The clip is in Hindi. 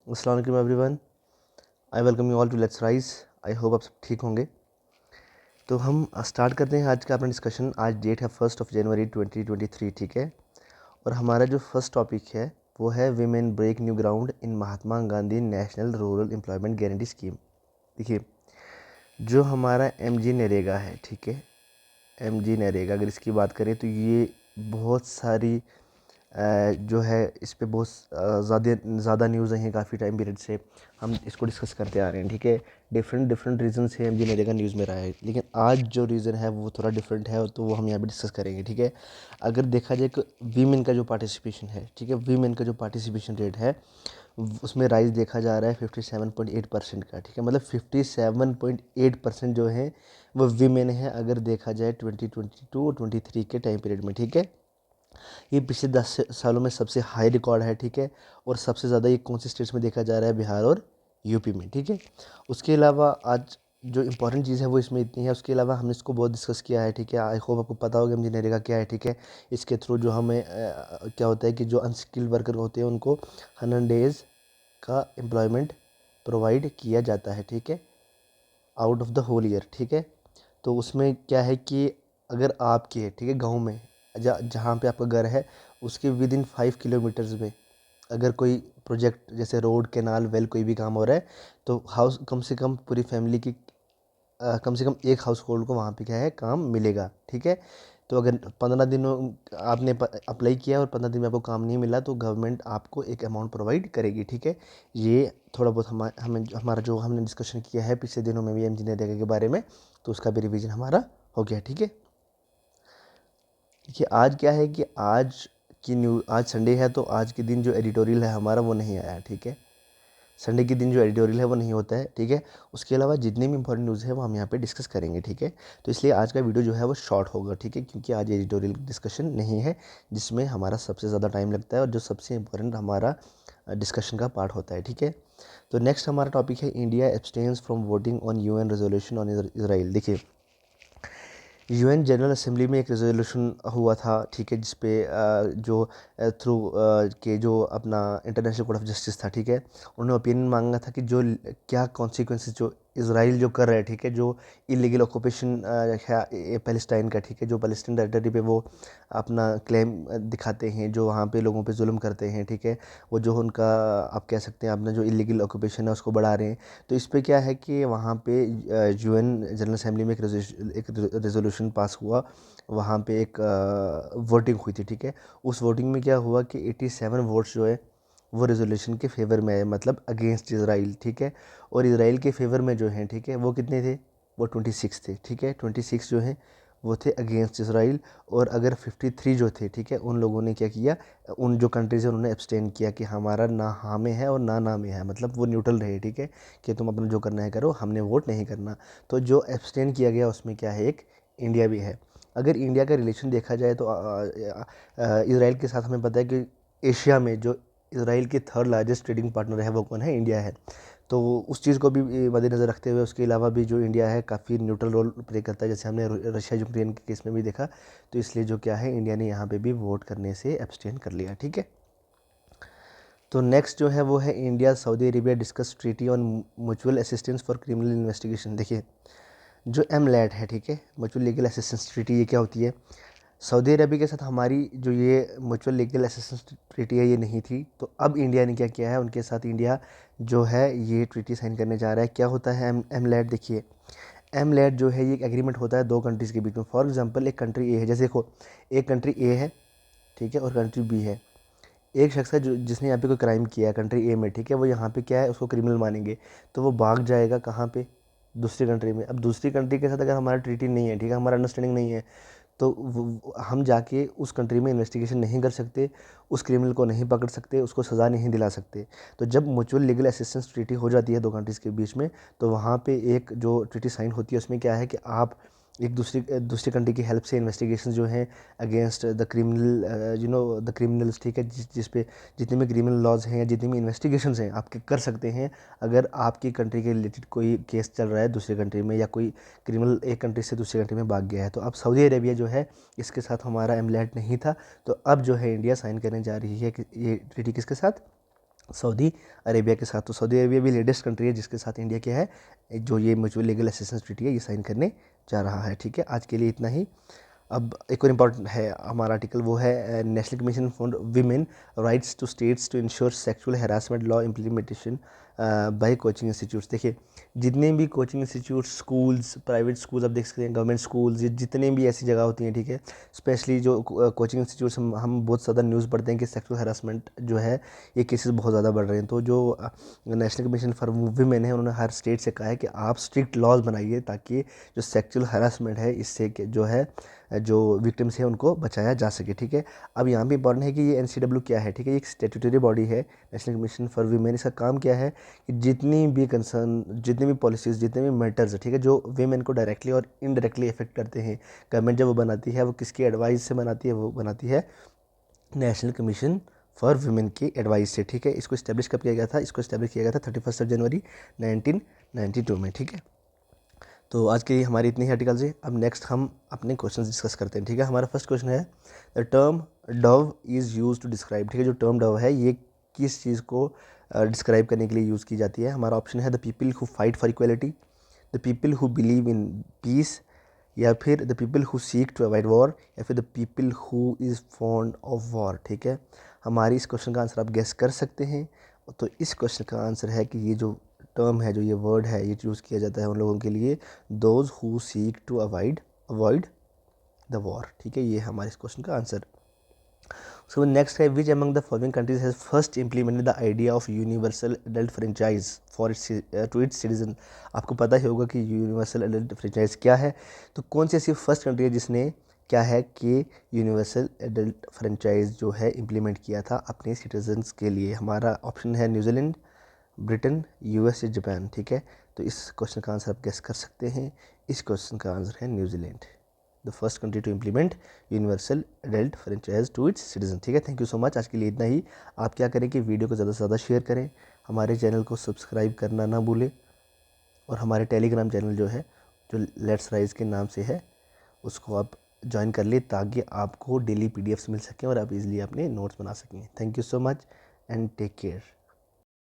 अस्सलाम वालेकुम everyone. I welcome you all to Let's Rise. I hope आप सब ठीक होंगे। तो हम स्टार्ट करते हैं आज का अपना डिस्कशन। आज डेट है 1 जनवरी 2023, ठीक है। और हमारा जो फर्स्ट टॉपिक है वो है women break new ground in Mahatma Gandhi National Rural Employment Guarantee Scheme. देखिए, जो हमारा MG नरेगा है, ठीक है, MG नरेगा, अगर इसकी बात करें तो ये बहुत सारी जो है इस पे बहुत ज़्यादा न्यूज़ हैं काफ़ी टाइम पीरियड से। हम इसको डिस्कस करते आ रहे हैं, ठीक है। डिफरेंट रीज़न से MG नरेगा न्यूज़ में रहा है, लेकिन आज जो रीज़न है वो थोड़ा डिफरेंट है, तो वो हम यहाँ पे डिस्कस करेंगे, ठीक है। अगर देखा जाए कि वीमेन का जो पार्टिसिपेशन है, ठीक है, वीमेन का जो पार्टिसिपेशन रेट है उसमें राइज देखा जा रहा है 57.8% का, ठीक है। मतलब 57.8% जो है वो वीमेन है, अगर देखा जाए 2022 और 23 के टाइम पीरियड में, ठीक है। ये पिछले 10 सालों में सबसे हाई रिकॉर्ड है, ठीक है। और सबसे ज़्यादा ये कौन से स्टेट्स में देखा जा रहा है? बिहार और यूपी में, ठीक है। उसके अलावा आज जो इंपॉर्टेंट चीज़ है वो इसमें इतनी है। उसके अलावा हमने इसको बहुत डिस्कस किया है, ठीक है। आई होप आपको पता होगा MG नरेगा क्या है, ठीक है। इसके थ्रू जो हमें क्या होता है कि जो अनस्किल्ड वर्कर होते हैं उनको 100 डेज़ का एम्प्लॉयमेंट प्रोवाइड किया जाता है, ठीक है, out of the whole year, ठीक है। तो उसमें क्या है कि अगर आपके, ठीक है, गांव में जहाँ पे आपका घर है उसके विद इन 5 किलोमीटर्स में अगर कोई प्रोजेक्ट जैसे रोड कैनाल वेल कोई भी काम हो रहा है, तो हाउस कम से कम पूरी फैमिली की कम से कम एक हाउस होल्ड को वहाँ पे क्या है काम मिलेगा, ठीक है। तो अगर 15 दिनों आपने अप्लाई किया और 15 दिन में आपको काम नहीं मिला तो गवर्नमेंट आपको एक अमाउंट प्रोवाइड करेगी, ठीक है। ये थोड़ा बहुत हमारा जो हमने डिस्कशन किया है पिछले दिनों में भी MG नरेगा के बारे में, तो उसका भी रिवीजन हमारा हो गया, ठीक है। देखिए, आज क्या है कि आज संडे है, तो आज के दिन जो एडिटोरियल है हमारा वो नहीं आया, ठीक है। संडे के दिन जो एडिटोरियल है वो नहीं होता है, ठीक है। उसके अलावा जितने भी इंपॉर्टेंट न्यूज़ है वो हम यहाँ पे डिस्कस करेंगे, ठीक है। तो इसलिए आज का वीडियो जो है वो शॉर्ट होगा, ठीक है, क्योंकि आज एडिटोरियल डिस्कशन नहीं है जिसमें हमारा सबसे ज़्यादा टाइम लगता है और जो सबसे इंपॉर्टेंट हमारा डिस्कशन का पार्ट होता है, ठीक है। तो नेक्स्ट हमारा टॉपिक है India abstains from voting on UN resolution on Israel. देखिए, UN जनरल असेंबली में एक रेजोल्यूशन हुआ था, ठीक है, जिसपे जो थ्रू के जो अपना इंटरनेशनल कोर्ट ऑफ जस्टिस था, ठीक है, उन्होंने ओपिनियन मांगा था कि जो क्या कॉन्सिक्वेंसेस जो इसराइल जो कर रहा है, ठीक है, जो इलीगल ऑक्यूपेशन है पैलेस्टाइन का, ठीक है, जो पैलेस्टाइन टेरिटरी पे वो अपना क्लेम दिखाते हैं, जो वहाँ पे लोगों पे जुल्म करते हैं, ठीक है, वो जो उनका आप कह सकते हैं अपना जो इलीगल ऑक्यूपेशन है उसको बढ़ा रहे हैं। तो इस पे क्या है कि वहाँ पे UN जनरल असेंबली में एक रेजोल्यूशन पास हुआ। वहाँ पे एक वोटिंग हुई थी, ठीक है। उस वोटिंग में क्या हुआ कि 87 वोट्स जो है वो रेजोल्यूशन के फेवर में है, मतलब अगेंस्ट इसराइल, ठीक है। और इसराइल के फेवर में जो हैं, ठीक है, वो कितने थे? वो 26 थे, ठीक है। 26 जो हैं वो थे अगेंस्ट इसराइल। और अगर 53 जो थे, ठीक है, उन लोगों ने क्या किया, उन जो कंट्रीज़ है उन्होंने एब्सटेन किया कि हमारा ना हाँ में है और ना में है, मतलब वो न्यूट्रल रहे, ठीक है, कि तुम अपना जो करना है करो, हमने वोट नहीं करना। तो जो एब्सटेन किया गया उसमें क्या है, एक इंडिया भी है। अगर इंडिया का रिलेशन देखा जाए तो इसराइल के साथ हमें पता है कि एशिया में जो इसराइल के थर्ड लार्जेस्ट ट्रेडिंग पार्टनर है वो कौन है? इंडिया है। तो उस चीज़ को भी मद्देनज़र रखते हुए उसके अलावा भी जो इंडिया है काफ़ी न्यूट्रल रोल प्ले करता है, जैसे हमने रशिया यूक्रेन के केस में भी देखा। तो इसलिए जो क्या है, इंडिया ने यहाँ पे भी वोट करने से एब्सटेन कर लिया, ठीक है। तो नेक्स्ट जो है वो है India Saudi Arabia discuss treaty on mutual assistance for criminal investigation. देखिए, जो MLAT है, ठीक है, म्यूचुअल लीगल असिस्टेंस ट्रीटी, ये क्या होती है? सऊदी अरबिया के साथ हमारी जो ये म्यूचुअल लीगल असिस्टेंस ट्रीटी है ये नहीं थी, तो अब इंडिया ने क्या किया है, उनके साथ इंडिया जो है ये ट्रीटी साइन करने जा रहा है। क्या होता है MLAT? देखिए, MLAT जो है ये एक एग्रीमेंट होता है दो कंट्रीज़ के बीच में। फॉर एग्जांपल, एक कंट्री ए है, जैसे देखो, एक कंट्री ए है, ठीक है, और कंट्री बी है। एक शख्स है जो जिसने यहाँ पे कोई क्राइम किया है कंट्री ए में, ठीक है, वो यहाँ पे क्या है, उसको क्रिमिनल मानेंगे, तो वो भाग जाएगा कहाँ पे? दूसरी कंट्री में। अब दूसरी कंट्री के साथ अगर हमारा ट्रीटी नहीं है, ठीक है, हमारा अंडरस्टैंडिंग नहीं है, तो हम जाके उस कंट्री में इन्वेस्टिगेशन नहीं कर सकते, उस क्रिमिनल को नहीं पकड़ सकते, उसको सज़ा नहीं दिला सकते। तो जब म्यूचुअल लीगल असिस्टेंस ट्रीटी हो जाती है दो कंट्रीज़ के बीच में, तो वहाँ पे एक जो ट्रीटी साइन होती है उसमें क्या है कि आप एक दूसरी कंट्री की हेल्प से इन्वेस्टिगेशन जो हैं against the criminal the criminals, ठीक है, जिस पे जितने भी क्रिमिनल लॉज हैं या जितनी भी इन्वेस्टिगेशंस हैं आपके कर सकते हैं, अगर आपकी कंट्री के रिलेटेड कोई केस चल रहा है दूसरी कंट्री में, या कोई क्रिमिनल एक कंट्री से दूसरी कंट्री में भाग गया है। तो अब सऊदी अरेबिया जो है इसके साथ हमारा MLAT नहीं था, तो अब जो है इंडिया साइन करने जा रही है कि ये ट्रीटी किसके साथ? सऊदी अरेबिया के साथ। तो सऊदी अरेबिया भी लेटेस्ट कंट्री है जिसके साथ इंडिया क्या है, जो ये म्यूचुअल लीगल असिस्टेंस ट्रीटी है, ये साइन करने जा रहा है। ठीक है, आज के लिए इतना ही। अब एक और इम्पॉर्टेंट है हमारा आर्टिकल, वो है National Commission for Women writes to states to ensure sexual harassment law implementation by coaching institutes. देखिए, जितने भी coaching institute, schools, private schools, आप देख सकते हैं गवर्नमेंट स्कूल्स, ये जितने भी ऐसी जगह होती हैं, ठीक है, स्पेशली जो कोचिंग इंस्टीट्यूट्स, हम बहुत ज़्यादा न्यूज़ पढ़ते हैं कि सेक्सुअल हैरासमेंट जो है, ये केसेस बहुत ज़्यादा बढ़ रहे हैं। तो जो नेशनल कमीशन फॉर वीमेन है, उन्होंने हर स्टेट से कहा है कि आप स्ट्रिक्ट लॉज बनाइए ताकि जो सेक्सुअल हैरासमेंट है इससे जो है, जो विक्टिम्स हैं उनको बचाया जा सके। ठीक है, अब यहाँ भी इंपॉर्टेंट है कि ये NCW क्या है। ठीक है, ये एक स्टेटूटरी बॉडी है, नेशनल कमीशन फॉर वीमेन। इसका काम क्या है कि जितनी भी कंसर्न, जितनी भी पॉलिसीज़, जितने भी मैटर्स, ठीक है, जो वीमेन को डायरेक्टली और इनडायरेक्टली इफेक्ट करते हैं, गवर्नमेंट जब वो बनाती है, वो किसकी एडवाइस से बनाती है, वो बनाती है नेशनल कमीशन फॉर वीमेन की एडवाइस से। ठीक है, इसको इस्टेब्लिश कब किया गया था? इसको इस्टेब्लिश किया गया था 31 जनवरी 1992 में। ठीक है, तो आज की हमारी इतनी ही आर्टिकल्स है। अब नेक्स्ट हम अपने क्वेश्चन डिस्कस करते हैं। ठीक है, हमारा फर्स्ट क्वेश्चन है, the term dove is use to describe. ठीक है, जो टर्म डव है ये किस चीज़ को डिस्क्राइब करने के लिए यूज़ की जाती है? हमारा ऑप्शन है the people who fight for equality, the people who believe in peace, या फिर the people who seek to avoid war, या फिर the people who is fond of war. ठीक है, हमारी इस क्वेश्चन का आंसर आप गेस कर सकते हैं। तो इस क्वेश्चन का आंसर है कि ये जो टर्म है, जो ये वर्ड है, ये यूज़ किया जाता है उन लोगों के लिए, those who seek to avoid the war. ठीक है, ये हमारे इस क्वेश्चन का आंसर। उसके बाद नेक्स्ट है, which among the following countries has first implemented the idea of universal adult franchise for to its citizen. आपको पता ही होगा कि यूनिवर्सल एडल्ट फ्रेंचाइज क्या है। तो कौन सी ऐसी फर्स्ट कंट्री है जिसने क्या है कि यूनिवर्सल एडल्ट फ्रेंचाइज जो है इम्प्लीमेंट किया था अपने सिटीजन्स के लिए? हमारा ऑप्शन है न्यूजीलैंड, ब्रिटेन, US या जापान। ठीक है, तो इस क्वेश्चन का आंसर आप गेस कर सकते हैं। इस क्वेश्चन का आंसर है New Zealand, the first country to implement universal adult franchise to its citizen. ठीक है, थैंक यू सो मच। आज के लिए इतना ही। आप क्या करें कि वीडियो को ज़्यादा से ज़्यादा शेयर करें, हमारे चैनल को सब्सक्राइब करना ना भूलें, और हमारे टेलीग्राम चैनल जो है, जो लेट्स राइज के नाम से है, उसको आप ज्वाइन कर लिए ताकि आपको डेली PDFs मिल सकें और आप इजीली अपने नोट्स बना सकें। Thank you so much and take care.